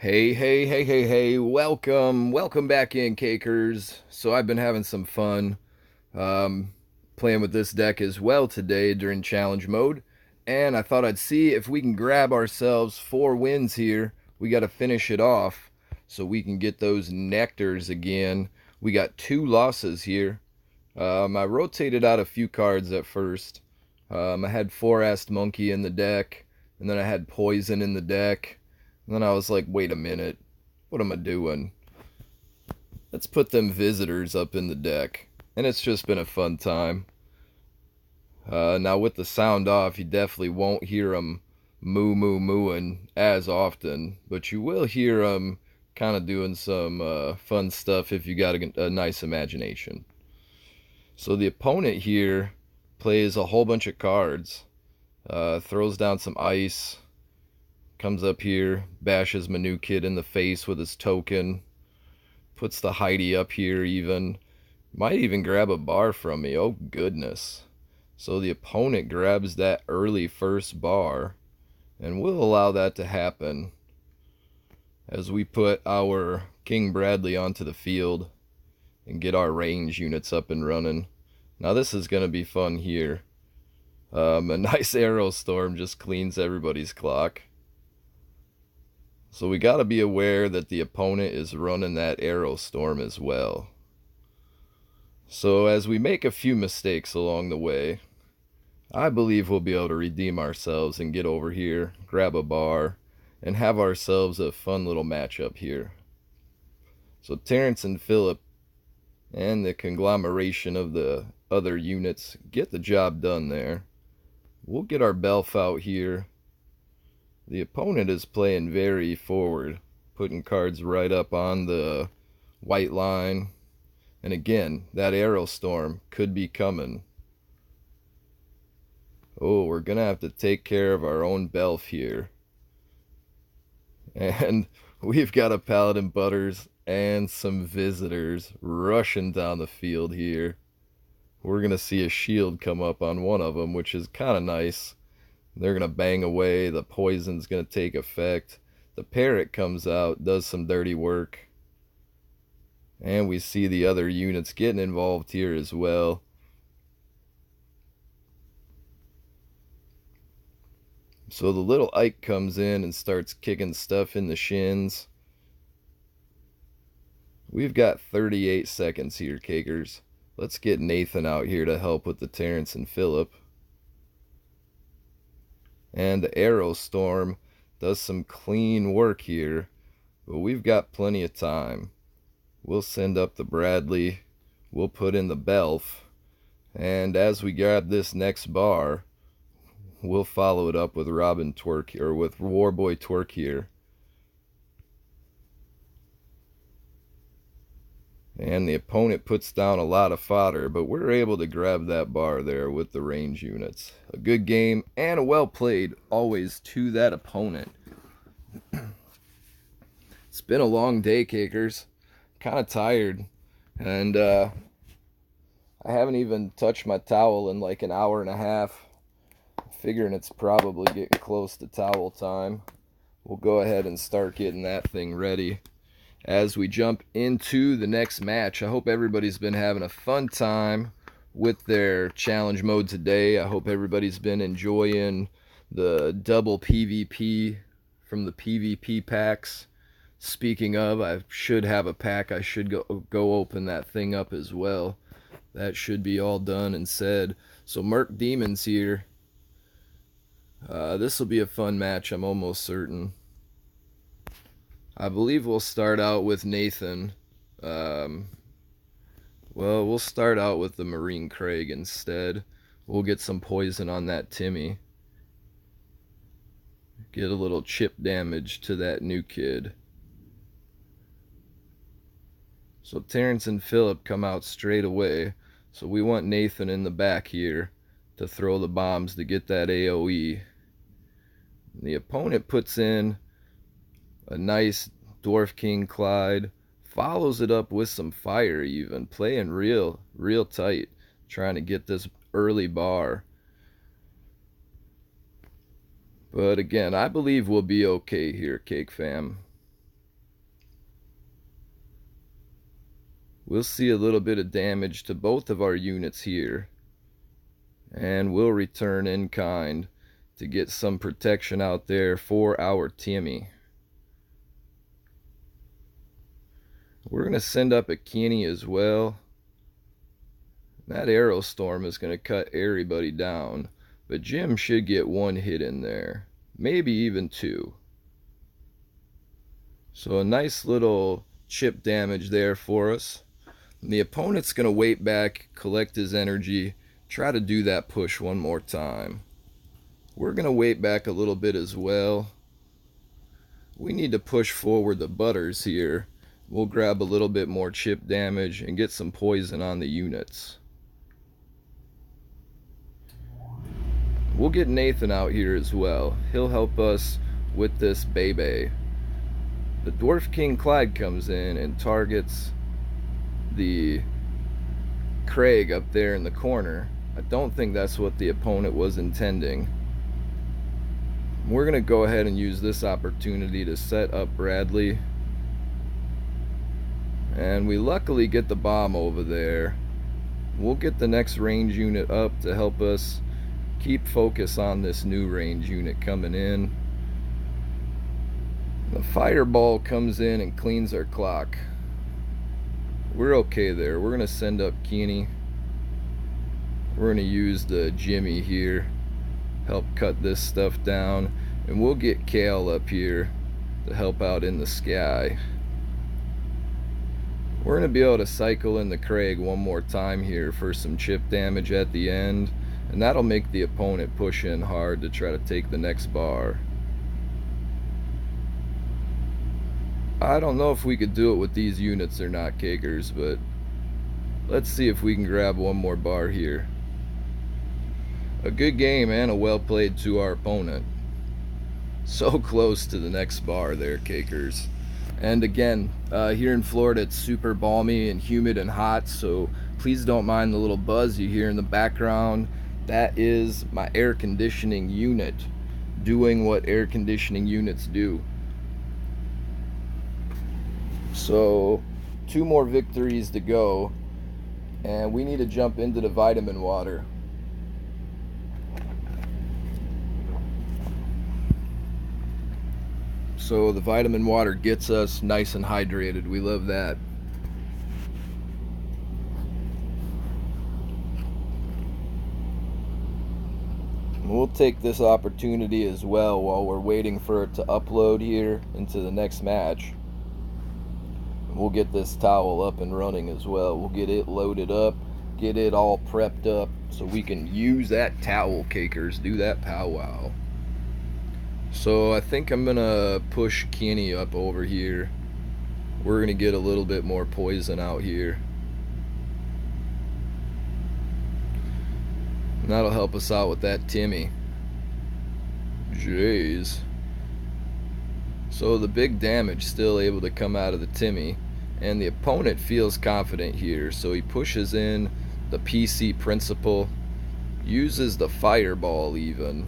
Hey, welcome back in, Cakers. So I've been having some fun um, playing with this deck as well today during challenge mode, and I thought I'd see if we can grab ourselves 4 wins here. We got to finish it off so we can get those nectars again. We got 2 losses here. I rotated out a few cards at first. I had Forest Monkey in the deck, and then I had Poison in the deck. And then I was like, wait a minute, what am I doing? Let's put them visitors up in the deck. And it's just been a fun time. Now, with the sound off, you definitely won't hear them mooing as often, but you will hear them kind of doing some fun stuff if you got a nice imagination. So the opponent here plays a whole bunch of cards, throws down some ice, comes up here, bashes my new kid in the face with his token, puts the Heidi up here even, might even grab a bar from me, oh goodness. So the opponent grabs that early first bar, and we'll allow that to happen as we put our King Bradley onto the field and get our range units up and running. Now this is going to be fun here. A nice arrow storm just cleans everybody's clock. So we got to be aware that the opponent is running that arrow storm as well. So as we make a few mistakes along the way, I believe we'll be able to redeem ourselves and get over here, grab a bar, and have ourselves a fun little matchup here. So Terrence and Phillip and the conglomeration of the other units get the job done there. We'll get our Belf out here. The opponent is playing very forward, putting cards right up on the white line. And again, that arrow storm could be coming. Oh, we're going to have to take care of our own Belf here. And we've got a Paladin Butters and some visitors rushing down the field here. We're going to see a shield come up on one of them, which is kind of nice. They're going to bang away. The poison's going to take effect. The parrot comes out, does some dirty work. And we see the other units getting involved here as well. So the little Ike comes in and starts kicking stuff in the shins. We've got 38 seconds here, Cakers. Let's get Nathan out here to help with the Terrence and Phillip. And the arrow storm does some clean work here, but we've got plenty of time. We'll send up the Bradley, we'll put in the Belf, and as we grab this next bar, we'll follow it up with Robin Twerk, or with Warboy Twerk here. And the opponent puts down a lot of fodder, but we're able to grab that bar there with the range units. A good game and a well played always to that opponent. It's been a long day, Cakers. Kind of tired. And I haven't even touched my towel in like an hour and a half. Figuring it's probably getting close to towel time. We'll go ahead and start getting that thing ready as we jump into the next match. I hope everybody's been having a fun time with their challenge mode today. I hope everybody's been enjoying the double PvP from the PvP packs. Speaking of, I should have a pack. I should go open that thing up as well. That should be all done and said. So Merc Demons here. This will be a fun match, I'm almost certain. I believe we'll start out with Nathan. Well, we'll start out with the Marine Craig instead. We'll get some poison on that Timmy. Get a little chip damage to that new kid. So Terrence and Phillip come out straight away. So we want Nathan in the back here to throw the bombs to get that AoE. The opponent puts in a nice Dwarf King Clyde, follows it up with some fire even, playing real tight, trying to get this early bar. But again, I believe we'll be okay here, Cake Fam. We'll see a little bit of damage to both of our units here, and we'll return in kind to get some protection out there for our Timmy. We're going to send up a Kenny as well. That arrow storm is going to cut everybody down, but Jim should get one hit in there, maybe even two. So a nice little chip damage there for us. And the opponent's going to wait back, collect his energy, try to do that push one more time. We're going to wait back a little bit as well. We need to push forward the butters here. We'll grab a little bit more chip damage and get some poison on the units. We'll get Nathan out here as well. He'll help us with this baby. The Dwarf King Clyde comes in and targets the Craig up there in the corner. I don't think that's what the opponent was intending. We're going to go ahead and use this opportunity to set up Bradley. And we luckily get the bomb over there. We'll get the next range unit up to help us keep focus on this new range unit coming in. The fireball comes in and cleans our clock. We're okay there. We're going to send up Kenny. We're going to use the Jimmy here, help cut this stuff down, and we'll get Kale up here to help out in the sky. We're going to be able to cycle in the Craig one more time here for some chip damage at the end, and that'll make the opponent push in hard to try to take the next bar. I don't know if we could do it with these units or not, Cakers, but let's see if we can grab one more bar here. A good game and a well played to our opponent. So close to the next bar there, Cakers. And again, here in Florida it's super balmy and humid and hot, so please don't mind the little buzz you hear in the background. That is my air conditioning unit doing what air conditioning units do. So 2 more victories to go, and we need to jump into the vitamin water. So the vitamin water gets us nice and hydrated. We love that. We'll take this opportunity as well while we're waiting for it to upload here into the next match. We'll get this towel up and running as well. We'll get it loaded up, get it all prepped up so we can use that towel, Cakers. Do that powwow. So I think I'm gonna push Kenny up over here. We're gonna get a little bit more poison out here. And that'll help us out with that Timmy. Jeez. So the big damage still able to come out of the Timmy, and the opponent feels confident here, so he pushes in the PC principle, uses the fireball even,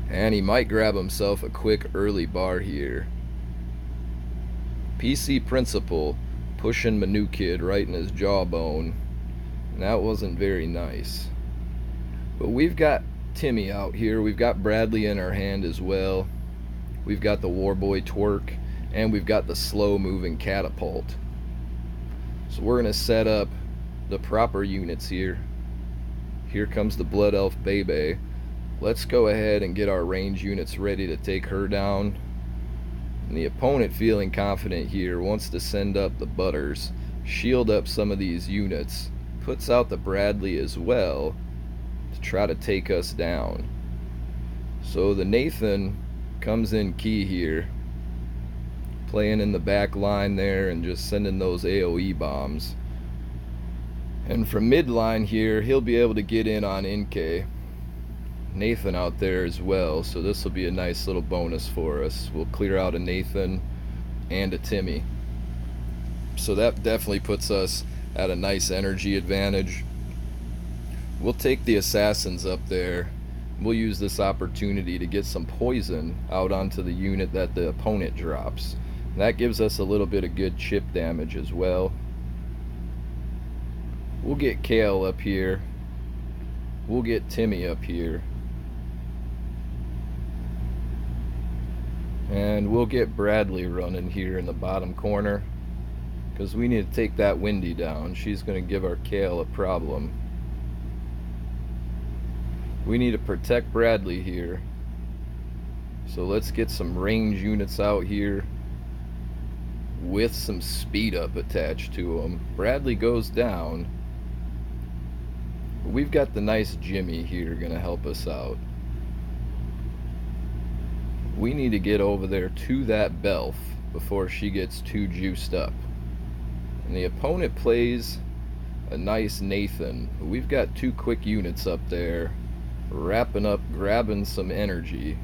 and he might grab himself a quick early bar here. PC principle pushing my new kid right in his jawbone, and that wasn't very nice. But we've got Timmy out here, we've got Bradley in our hand as well. We've got the Warboy Twerk, and we've got the slow moving catapult. So we're going to set up the proper units here. Here comes the Blood Elf Bebe. Let's go ahead and get our range units ready to take her down. And the opponent, feeling confident here, wants to send up the Butters, shield up some of these units, puts out the Bradley as well to try to take us down. So the Nathan comes in key here, playing in the back line there and just sending those AoE bombs. And from midline here, he'll be able to get in on NK. Nathan out there as well, so this will be a nice little bonus for us. We'll clear out a Nathan and a Timmy. So that definitely puts us at a nice energy advantage. We'll take the assassins up there. We'll use this opportunity to get some poison out onto the unit that the opponent drops. That gives us a little bit of good chip damage as well. We'll get Kale up here. We'll get Timmy up here. And we'll get Bradley running here in the bottom corner, because we need to take that Windy down. She's going to give our Kale a problem. We need to protect Bradley here. So let's get some range units out here with some speed up attached to them. Bradley goes down. We've got the nice Jimmy here going to help us out. We need to get over there to that Belf before she gets too juiced up. And the opponent plays a nice Nathan. We've got 2 quick units up there, wrapping up, grabbing some energy.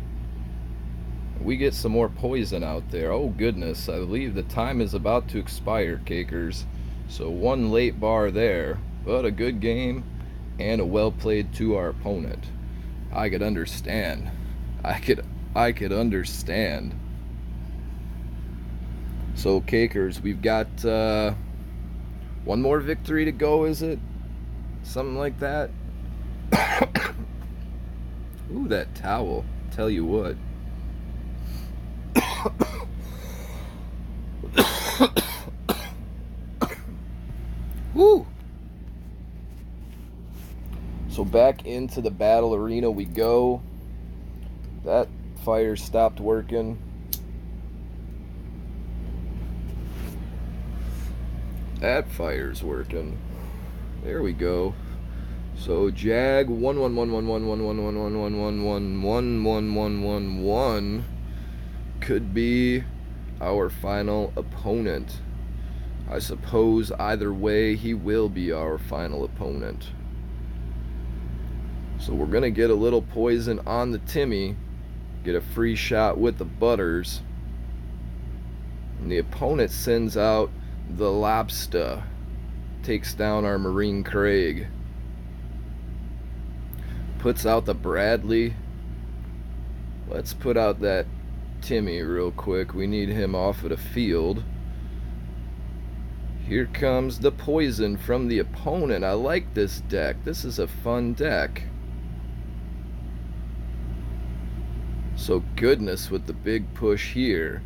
We get some more poison out there. Oh goodness, I believe the time is about to expire, Cakers. So 1 late bar there, but a good game and a well played to our opponent. I could understand. I could understand. So Cakers, we've got 1 more victory to go, is it? Something like that. Ooh, that towel. Tell you what. Woo! So back into the battle arena we go. That fire stopped working. That fire's working. There we go. So Jag 111111111111111 could be our final opponent. I suppose either way he will be our final opponent. So we're gonna get a little poison on the Timmy, get a free shot with the Butters, and the opponent sends out the Lobster, takes down our Marine Craig, puts out the Bradley. Let's put out that Timmy real quick. We need him off of the field. Here comes the poison from the opponent. I like this deck. This is a fun deck. So goodness with the big push here.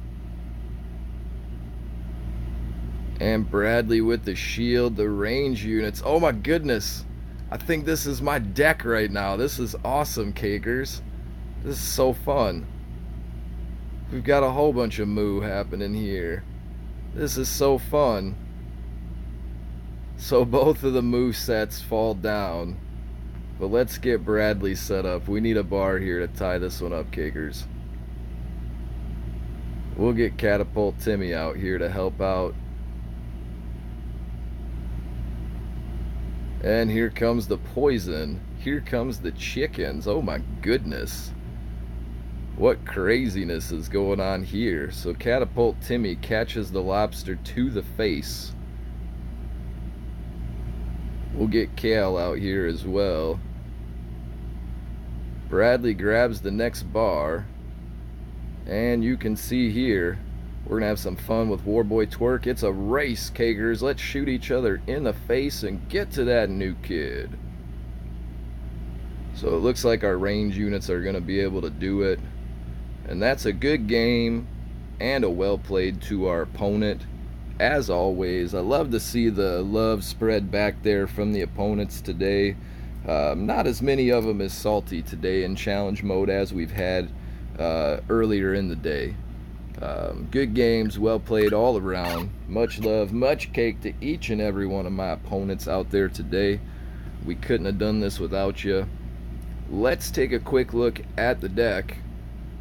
And Bradley with the shield, the range units. Oh my goodness. I think this is my deck right now. This is awesome, Cakers. This is so fun. We've got a whole bunch of moo happening here. This is so fun. So both of the moo sets fall down. But let's get Bradley set up. We need a bar here to tie this one up, Cakers. We'll get Catapult Timmy out here to help out. And here comes the poison. Here comes the chickens. Oh my goodness. What craziness is going on here? So Catapult Timmy catches the lobster to the face. We'll get Kale out here as well. Bradley grabs the next bar. And you can see here, we're going to have some fun with Warboy Twerk. It's a race, Cakers. Let's shoot each other in the face and get to that new kid. So it looks like our range units are going to be able to do it. And that's a good game and a well played to our opponent. As always, I love to see the love spread back there from the opponents today. Not as many of them as salty today in challenge mode as we've had earlier in the day. Good games, well played all around. Much love, much cake to each and every one of my opponents out there today. We couldn't have done this without you. Let's take a quick look at the deck,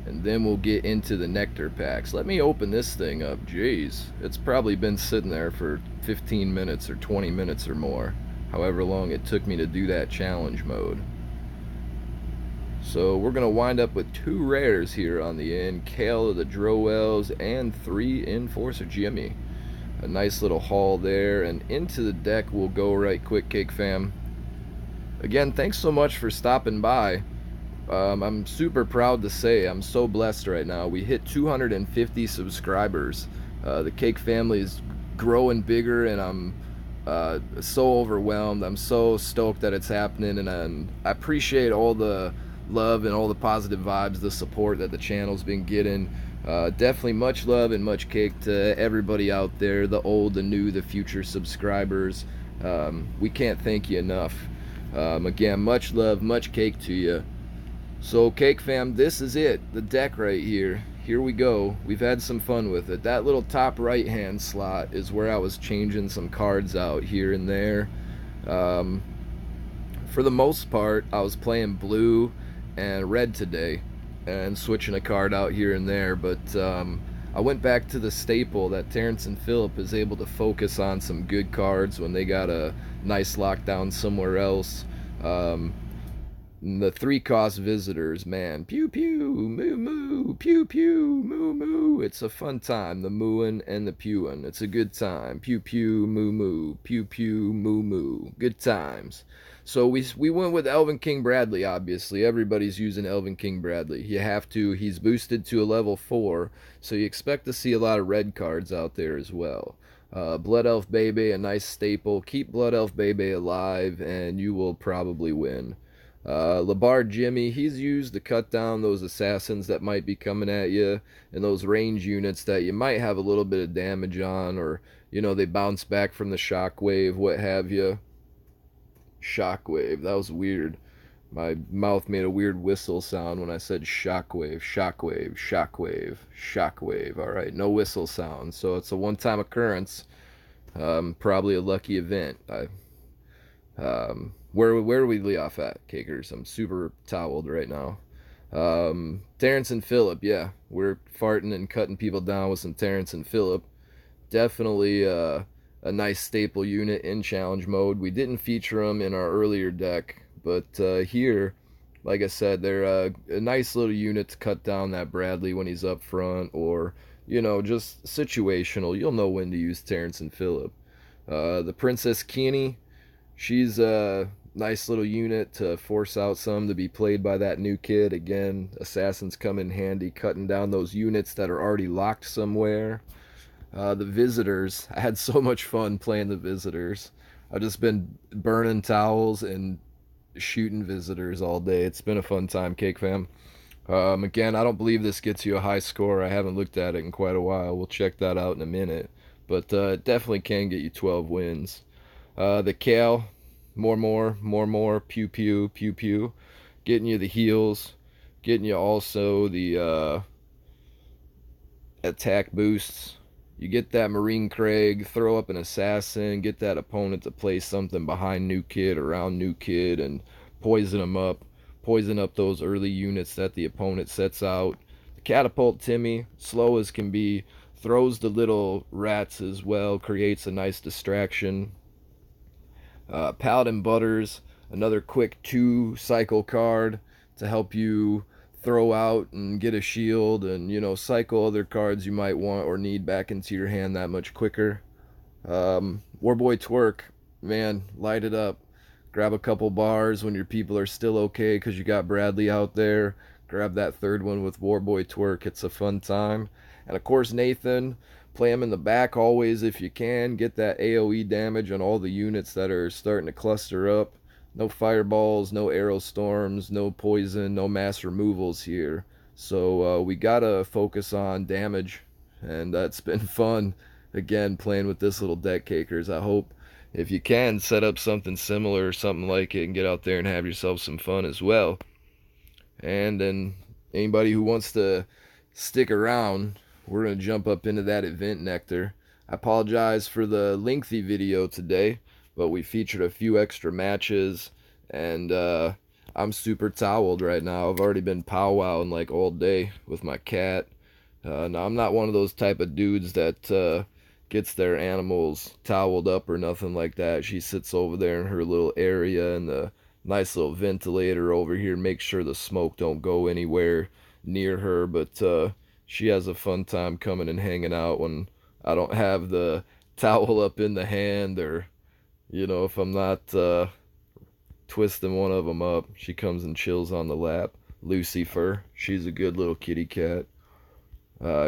and then we'll get into the nectar packs. Let me open this thing up. Jeez, it's probably been sitting there for 15 minutes or 20 minutes or more, however long it took me to do that challenge mode. So we're going to wind up with 2 rares here on the end. Kale of the Drowells and 3 Enforcer Jimmy. A nice little haul there, and into the deck we'll go right quick, Cake Fam. Again, thanks so much for stopping by. I'm super proud to say I'm so blessed right now. We hit 250 subscribers The cake family is growing bigger, and I'm so overwhelmed. I'm so stoked that it's happening, and I appreciate all the love and all the positive vibes, the support that the channel's been getting. Definitely much love and much cake to everybody out there, the old, the new, the future subscribers. We can't thank you enough. Again, much love, much cake to you. So, Cake Fam, this is it. The deck right here. Here we go. We've had some fun with it. That little top right hand slot is where I was changing some cards out here and there. Um, for the most part, I was playing blue and red today and switching a card out here and there, but I went back to the staple that Terrence and Phillip is able to focus on some good cards when they got a nice lockdown somewhere else. The 3-cost visitors, man. Pew pew, moo moo, pew pew, moo moo. It's a fun time, the mooing and the pewing. It's a good time. Pew pew, moo moo, pew pew, moo moo. Good times. So we went with Elvin King Bradley, obviously. Everybody's using Elvin King Bradley. You have to. He's boosted to a level 4, so you expect to see a lot of red cards out there as well. Blood Elf Bebe, a nice staple. Keep Blood Elf Bebe alive, and you will probably win. Labar Jimmy, he's used to cut down those assassins that might be coming at you, and those range units that you might have a little bit of damage on, or, they bounce back from the shockwave, what have you. Shockwave, that was weird. My mouth made a weird whistle sound when I said shockwave, shockwave, shockwave, shockwave. Alright, no whistle sound, so it's a one-time occurrence. Probably a lucky event. Where do we leave off at, Cakers? I'm super toweled right now. Terrence and Phillip, yeah, we're farting and cutting people down with some Terrence and Phillip. Definitely a nice staple unit in challenge mode. We didn't feature them in our earlier deck, but here, like I said, they're a nice little unit to cut down that Bradley when he's up front, or just situational. You'll know when to use Terrence and Phillip. The Princess Keaney, she's a nice little unit to force out some to be played by that new kid. Again, assassins come in handy, cutting down those units that are already locked somewhere. The visitors, I had so much fun playing the visitors. I've just been burning towels and shooting visitors all day. It's been a fun time, Cake Fam. Again, I don't believe this gets you a high score. I haven't looked at it in quite a while. We'll check that out in a minute. But it definitely can get you 12 wins. The Kale, more, pew pew, pew pew. Getting you the heals. Getting you also the attack boosts. You get that Marine Craig, throw up an assassin, get that opponent to play something behind new kid, around new kid, and poison them up. Poison up those early units that the opponent sets out. The Catapult Timmy, slow as can be, throws the little rats as well, creates a nice distraction. Paladin Butters, another quick 2-cycle card to help you throw out and get a shield, and cycle other cards you might want or need back into your hand that much quicker. Warboy Twerk, man, light it up. Grab a couple bars when your people are still okay because you got Bradley out there. Grab that third one with Warboy Twerk. It's a fun time. And of course, Nathan, play him in the back always if you can. Get that AoE damage on all the units that are starting to cluster up. No fireballs, no arrow storms, no poison, no mass removals here. So we gotta focus on damage, and that's been fun. Again, playing with this little deck, Cakers. I hope if you can set up something similar or something like it and get out there and have yourself some fun as well. And then anybody who wants to stick around, we're gonna jump up into that event nectar. I apologize for the lengthy video today, but we featured a few extra matches, and I'm super toweled right now. I've already been powwowing like all day with my cat. Now, I'm not one of those type of dudes that gets their animals toweled up or nothing like that. She sits over there in her little area, and the nice little ventilator over here makes sure the smoke don't go anywhere near her, but she has a fun time coming and hanging out when I don't have the towel up in the hand, or if I'm not twisting one of them up. She comes and chills on the lap. Lucifer, she's a good little kitty cat.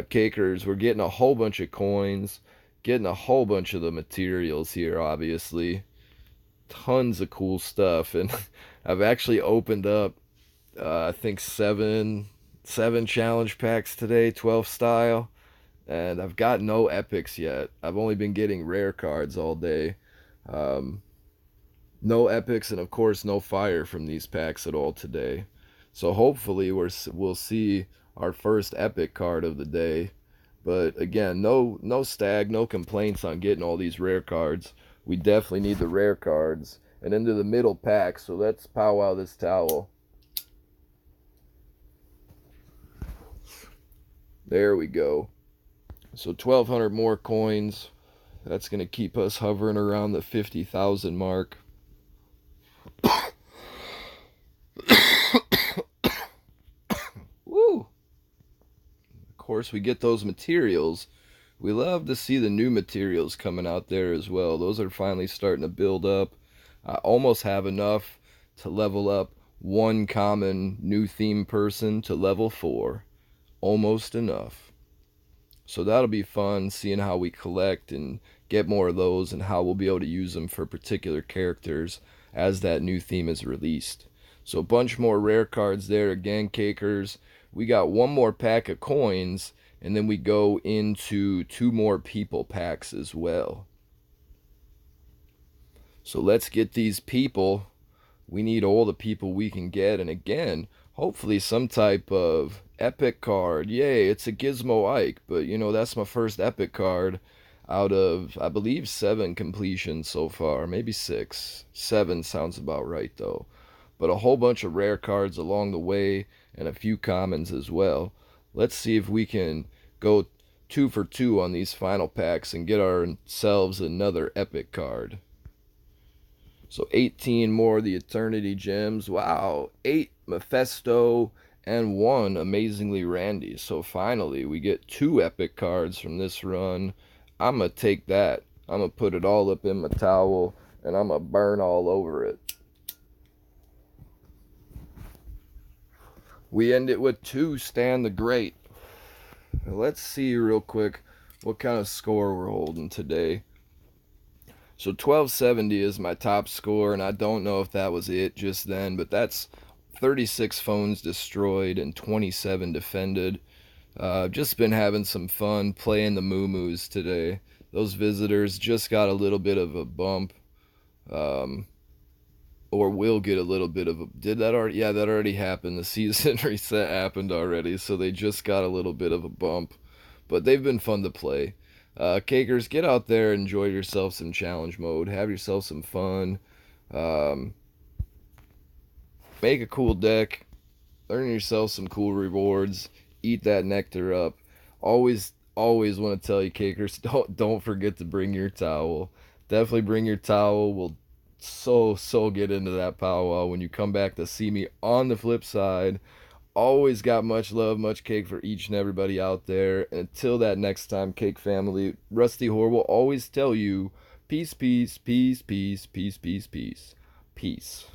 Cakers, we're getting a whole bunch of coins, getting a whole bunch of the materials here, obviously. Tons of cool stuff. And I've actually opened up, I think, seven challenge packs today, 12 style. And I've got no epics yet. I've only been getting rare cards all day. Um, no epics, and of course no fire from these packs at all today. So hopefully we'll see our first epic card of the day. But again, no stag, no complaints on getting all these rare cards. We definitely need the rare cards. And into the middle pack, so let's powwow this towel. There we go. So 1,200 more coins. That's going to keep us hovering around the 50,000 mark. Woo! Of course, we get those materials. We love to see the new materials coming out there as well. Those are finally starting to build up. I almost have enough to level up one common new theme person to level 4. Almost enough. So that'll be fun, seeing how we collect and get more of those and how we'll be able to use them for particular characters as that new theme is released. So a bunch more rare cards there again, Cakers. We got one more pack of coins, and then we go into 2 more people packs as well. So let's get these people. We need all the people we can get, and again, hopefully some type of epic card. Yay, it's a Gizmo Ike, but you know, that's my first epic card out of, I believe, 7 completions so far. Maybe 6. 7 sounds about right though. But a whole bunch of rare cards along the way and a few commons as well. Let's see if we can go 2 for 2 on these final packs and get ourselves another epic card. So 18 more of the Eternity Gems. Wow, 8 Mephisto and 1 Amazingly Randy. So finally, we get 2 epic cards from this run. I'm going to take that. I'm going to put it all up in my towel, and I'm going to burn all over it. We end it with 2 Stan the Great. Let's see real quick what kind of score we're holding today. So 1270 is my top score, and I don't know if that was it just then, but that's 36 phones destroyed and 27 defended. Just been having some fun playing the moo-moos today. Those visitors just got a little bit of a bump. Or will get a little bit of a... Did that already? Yeah, that already happened. The season reset happened already, so they just got a little bit of a bump. But they've been fun to play. Cakers, get out there, enjoy yourself some challenge mode. Have yourself some fun. Make a cool deck. Earn yourself some cool rewards. Eat that nectar up. Always want to tell you, Cakers, don't forget to bring your towel. Definitely bring your towel. We'll so get into that powwow when you come back to see me on the flip side. Always got much love, much cake for each and everybody out there. And until that next time, Cake family, Rusty Whore will always tell you, peace, peace, peace, peace, peace, peace, peace, peace.